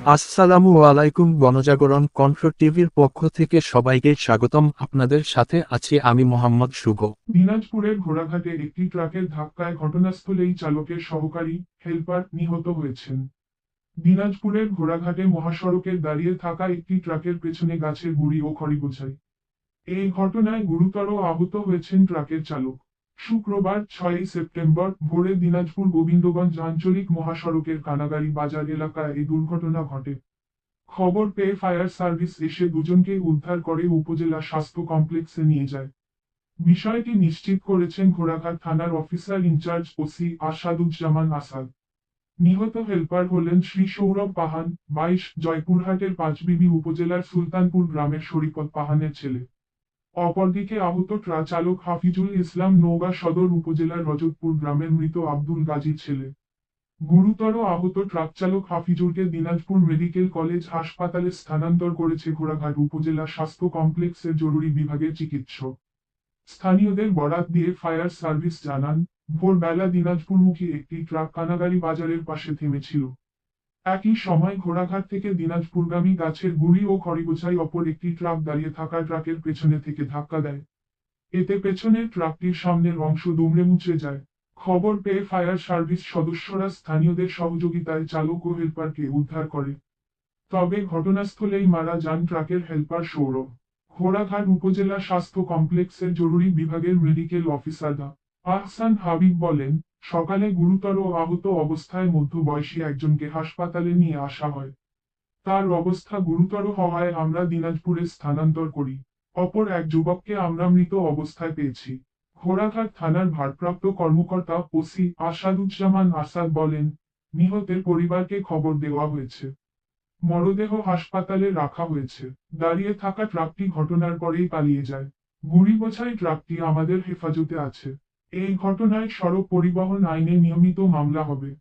আসসালামু আলাইকুম। গণজাগরণ কণ্ঠ টিভির পক্ষ থেকে সবাইকে স্বাগতম। আপনাদের সাথে আছি আমি মোহাম্মদ শুভ। দিনাজপুরের ঘোড়াঘাটে একটি ট্রাকের ধাক্কায় ঘটনাস্থলেই চালকের সহকারী হেলপার নিহত হয়েছেন। দিনাজপুরের ঘোড়াঘাটে মহাসড়কের দাঁড়িয়ে থাকা একটি ট্রাকের পেছনে গাছের গুঁড়ি ও খড়ি বোঝাই। এই ঘটনায় গুরুতর আহত হয়েছেন ট্রাকের চালক। শুক্রবার 6 সেপ্টেম্বর ভোরে দিনাজপুর গোবিন্দগঞ্জ আঞ্চলিক মহাসড়কের কানাগাড়ি বাজার এলাকায় এই দুর্ঘটনা ঘটে। খবর পেয়ে ফায়ার সার্ভিস এসে দুজনকে উদ্ধার করে উপজেলা স্বাস্থ্য কমপ্লেক্সে নিয়ে যায়। বিষয়টি নিশ্চিত করেছেন ঘোড়াঘাট থানার officer in charge OC Asaduzzaman Asad. নিহত হেলপার হলেন শ্রী সৌরভ পাহান, 22, জয়পুরহাটের পাঁচবিবি উপজেলার সুলতানপুর গ্রামের শরীফত পাহানের ছেলে। অপরদিকে আহত ট্রাক চালক হাফিজুল ইসলাম নওগাঁ সদর উপজেলার রজতপুর গ্রামের মৃত আব্দুল গাজীর ছেলে। গুরুতর আহত ট্রাক চালক হাফিজুলকে দিনাজপুর মেডিকেল কলেজ হাসপাতালে স্থানান্তর করেছে ঘোড়াঘাট উপজেলা স্বাস্থ্য কমপ্লেক্সের জরুরি বিভাগের চিকিৎসক। স্থানীয়দের বরাত দিয়ে ফায়ার সার্ভিস জানান, ভোরবেলা দিনাজপুরমুখী একটি ট্রাক কানাগাড়ি বাজারের পাশে থেমেছিল। একই সময় ঘোড়াঘাট থেকে দিনাজপুরগামী গাছের গুঁড়ি ও খড়িগোছায় অপর একটি ট্রাক দাঁড়িয়ে থাকা ট্রাকের পেছনে থেকে ধাক্কা দেয়। এতে পেছনের ট্রাকটির সামনের অংশ দুমড়ে মুচড়ে যায়। খবর পেয়ে ফায়ার সার্ভিস সদস্যরা স্থানীয়দের সহযোগিতায় চালক ও হেলপারকে উদ্ধার করে। তবে ঘটনাস্থলেই মারা যান ট্রাকের হেলপার সৌরভ। ঘোড়াঘাট উপজেলা স্বাস্থ্য কমপ্লেক্সের জরুরি বিভাগের মেডিকেল অফিসার ডা. আহসান হাবিব বলেন, সকালে গুরুতর আহত অবস্থায় মধ্যবয়সী একজনকে হাসপাতালে নিয়ে আসা হয়। তার অবস্থা গুরুতর হওয়ায় আমরা দিনাজপুরে স্থানান্তর করি। অপর এক যুবককে আমরা মৃত অবস্থায় পেয়েছি। ঘোড়াঘাট থানার ভারপ্রাপ্ত কর্মকর্তা ওসি আসাদুজ্জামান আসাদ বলেন, নিহতের পরিবারকে খবর দেওয়া হয়েছে। মরদেহ হাসপাতালে রাখা হয়েছে। দাঁড়িয়ে থাকা ট্রাকটি ঘটনার পরেই পালিয়ে যায়। গুঁড়ি বোঝাই ট্রাকটি আমাদের হেফাজতে আছে। এই ঘটনায় সড়ক পরিবহন আইনে নিয়মিত মামলা হবে।